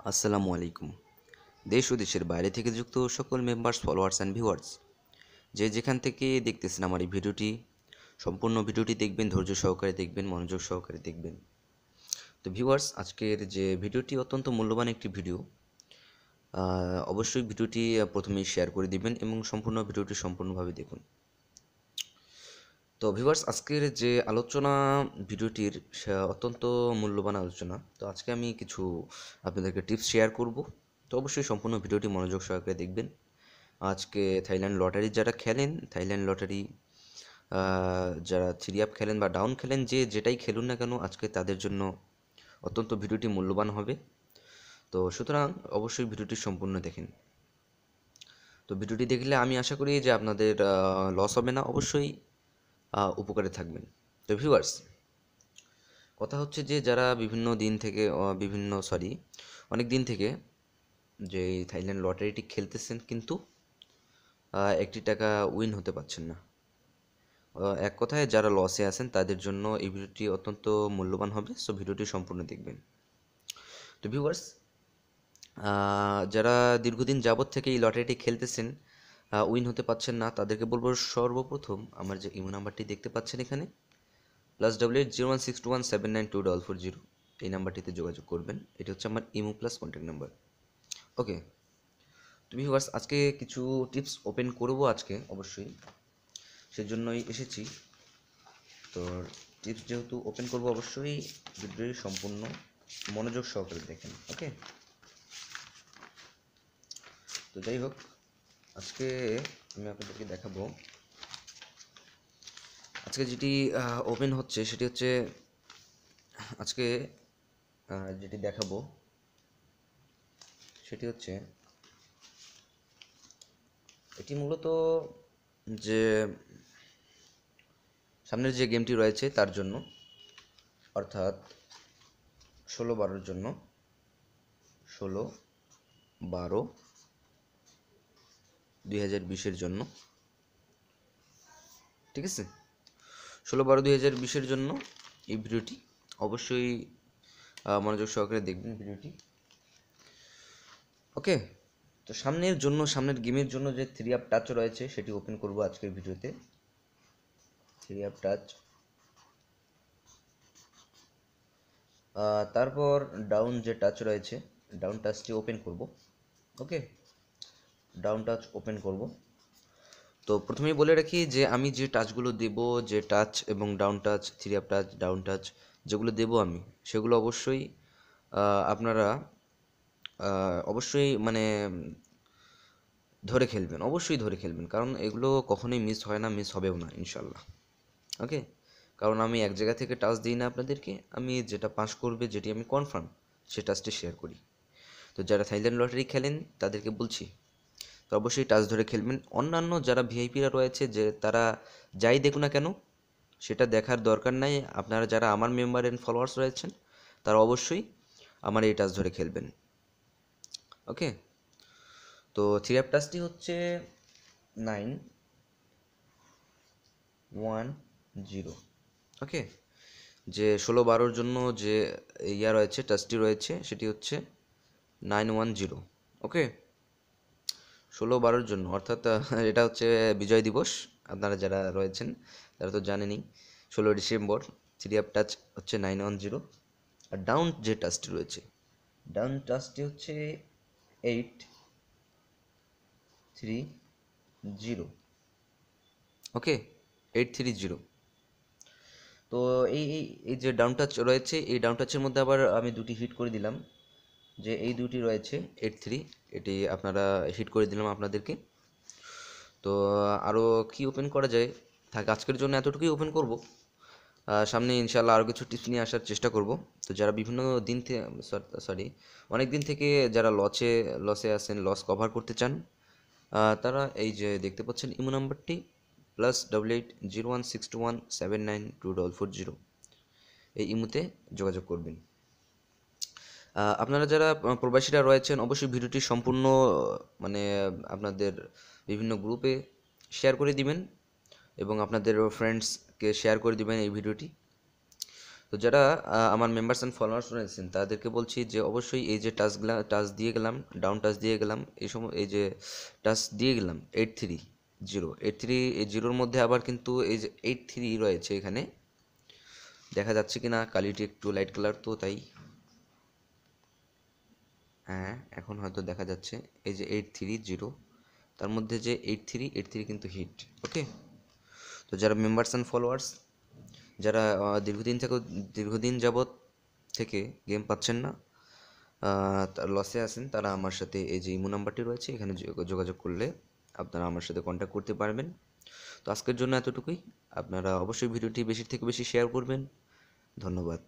আসসালামু আলাইকুম। দেশ ও দেশের বাইরে থেকে যুক্ত সকল মেম্বার্স, ফলোয়ার্স অ্যান্ড ভিউয়ার্স, যে যেখান থেকে দেখতেছেন আমার এই ভিডিওটি, সম্পূর্ণ ভিডিওটি দেখবেন, ধৈর্য সহকারে দেখবেন, মনোযোগ সহকারে দেখবেন। তো ভিউয়ার্স, আজকের যে ভিডিওটি অত্যন্ত মূল্যবান একটি ভিডিও। অবশ্যই ভিডিওটি প্রথমেই শেয়ার করে দিবেন এবং সম্পূর্ণ ভিডিওটি সম্পূর্ণভাবে দেখুন। তো ভিউয়ার্স, আজকের যে আলোচনা ভিডিওটির অত্যন্ত মূল্যবান আলোচনা। তো আজকে আমি কিছু আপনাদেরকে টিপস শেয়ার করব। তো অবশ্যই সম্পূর্ণ ভিডিওটি মনোযোগ সহকারে দেখবেন। আজকে থাইল্যান্ড লটারি যারা খেলেন, থাইল্যান্ড লটারি যারা থ্রি আপ খেলেন বা ডাউন খেলেন, যে যেটাই খেলুন না কেন, আজকে তাদের জন্য অত্যন্ত ভিডিওটি মূল্যবান হবে। তো সুতরাং অবশ্যই ভিডিওটি সম্পূর্ণ দেখেন। তো ভিডিওটি দেখলে আমি আশা করি যে আপনাদের লস হবে না, অবশ্যই উপকারে থাকবেন। তো ভিউয়ার্স, কথা হচ্ছে যে যারা বিভিন্ন দিন থেকে অনেক দিন থেকে যে এই থাইল্যান্ড লটারিটি খেলতেছেন, কিন্তু একটি টাকা উইন হতে পারছেন না। এক কথায় যারা লসে আছেন তাদের জন্য এই ভিডিওটি অত্যন্ত মূল্যবান হবে। সো ভিডিওটি সম্পূর্ণ দেখবেন। তো ভিউয়ার্স, যারা দীর্ঘদিন যাবৎ থেকে এই লটারিটি খেলতেছেন, উইন হতে পারছেন না, তাদেরকে বলবো সর্বপ্রথম আমার যে ইমো নাম্বারটি দেখতে পাচ্ছেন এখানে, +880162179244 এই নাম্বারটিতে যোগাযোগ করবেন। এটি হচ্ছে আমার ইমো প্লাস কন্ট্যাক্ট নাম্বার। ওকে। তো ভিউয়ার্স, আজকে কিছু টিপস ওপেন করব আজকে, অবশ্যই সেজন্যই এসেছি। তো টিপস যেহেতু ওপেন করব, অবশ্যই ভিডিওটি সম্পূর্ণ মনোযোগ সহকারে দেখেন। ওকে। তো যাই হোক, আজকে আমি আপনাদেরকে দেখাবো, আজকে যেটি ওপেন হচ্ছে সেটি হচ্ছে, আজকে যেটি দেখাবো সেটি হচ্ছে, এটি মূলত যে সামনের যে গেমটি রয়েছে তার জন্য, অর্থাৎ 16/12-র জন্য, 16/12/2020-এর জন্য। ঠিক আছে, 16/12/2020-এর জন্য এই ভিডিওটি অবশ্যই মনোযোগ সহকারে দেখবেন ভিডিওটি। ওকে। তো সামনের গেমের জন্য যে থ্রি আপ টাচ রয়েছে সেটি ওপেন করব আজকের ভিডিওতে। থ্রি আপ টাচ, তারপর ডাউন যে টাচ রয়েছে, ডাউন টাচটি ওপেন করব। ওকে, ডাউন টাচ ওপেন করব। তো প্রথমেই বলে রাখি যে আমি যে টাচগুলো দেব, যে টাচ এবং down touch, three up touch, down touch যেগুলো দেব আমি, সেগুলো অবশ্যই আপনারা অবশ্যই মানে অবশ্যই ধরে খেলবেন, কারণ এগুলো কখনোই মিস হয় না, মিস হবেও না ইনশাল্লাহ। ওকে। কারণ আমি এক জায়গা থেকে টাচ দিই না আপনাদেরকে, আমি যেটা পাস করবে, যেটি আমি কনফার্ম, সে টাচটি শেয়ার করি। তো যারা থাইল্যান্ড লটারি খেলেন তাদেরকে বলছি, তো অবশ্যই টাচ ধরে খেলবেন। অন্যান্য যারা ভিআইপিরা রয়েছে, যে তারা যাই দেখুন না কেন, সেটা দেখার দরকার নাই। আপনারা যারা আমার মেম্বার অ্যান্ড ফলোয়ার্স রয়েছেন, তারা অবশ্যই আমার এই টাচ ধরে খেলবেন। ওকে। তো থ্রি অ্যাপ টাচটি হচ্ছে 910। ওকে। যে 16/12-র জন্য যে রয়েছে, টাচটি রয়েছে, সেটি হচ্ছে 910। ওকে। 16/12-র জন্য, অর্থাৎ এটা হচ্ছে বিজয় দিবস। আপনারা যারা রয়েছেন তারা তো জানেনই, 16 ডিসেম্বর। থ্রি আপ টাচ হচ্ছে 910। আর ডাউন যে টাচটি রয়েছে, ডাউন টাচটি হচ্ছে 830। ওকে, 830। তো এই এই এই যে ডাউন টাচ রয়েছে, এই ডাউন টাচের মধ্যে আবার আমি দুটি হিট করে দিলাম, যে এই দুটি রয়েছে 83, এটি আপনারা হিট করে দিলাম আপনাদেরকে। তো আরও কি ওপেন করা যায়, থাক আজকের জন্য এতটুকুই ওপেন করব। সামনে ইনশাল্লাহ আরও কিছু টিপস নিয়ে আসার চেষ্টা করব। তো যারা বিভিন্ন দিন থেকে, অনেক দিন থেকে যারা লসে আছেন, লস কভার করতে চান, তারা এই যে দেখতে পাচ্ছেন ইমো নাম্বারটি, +880162179244, এই ইমোতে যোগাযোগ করবেন। আপনারা যারা প্রবাসীরা রয়েছেন, অবশ্যই ভিডিওটি সম্পূর্ণ মানে আপনাদের বিভিন্ন গ্রুপে শেয়ার করে দিবেন এবং আপনাদের ফ্রেন্ডসকে শেয়ার করে দিবেন এই ভিডিওটি। তো যারা আমার মেম্বার্স অ্যান্ড ফলোয়ার্স রয়েছেন তাদেরকে বলছি যে অবশ্যই এই যে টাচ দিয়ে গেলাম, ডাউন টাচ দিয়ে গেলাম, এই সময় এই যে টাচ দিয়ে গেলাম 830 মধ্যে আবার কিন্তু এই যে 83 রয়েছে এখানে, দেখা যাচ্ছে কি না, কালিটি একটু লাইট কালার তো তাই, হ্যাঁ এখন হয়তো দেখা যাচ্ছে। এই যে 830, তার মধ্যে যে 83 কিন্তু হিট। ওকে, তো যারা মেম্বার্স অ্যান্ড ফলোয়ার্স, যারা দীর্ঘদিন যাবৎ থেকে গেম পাচ্ছেন না, লসে আছেন, তারা আমার সাথে এই যে ইমো নাম্বারটি রয়েছে এখানে যোগাযোগ করলে আপনারা আমার সাথে কন্ট্যাক্ট করতে পারবেন। তো আজকের জন্য এতটুকুই। আপনারা অবশ্যই ভিডিওটি বেশি থেকে বেশি শেয়ার করবেন। ধন্যবাদ।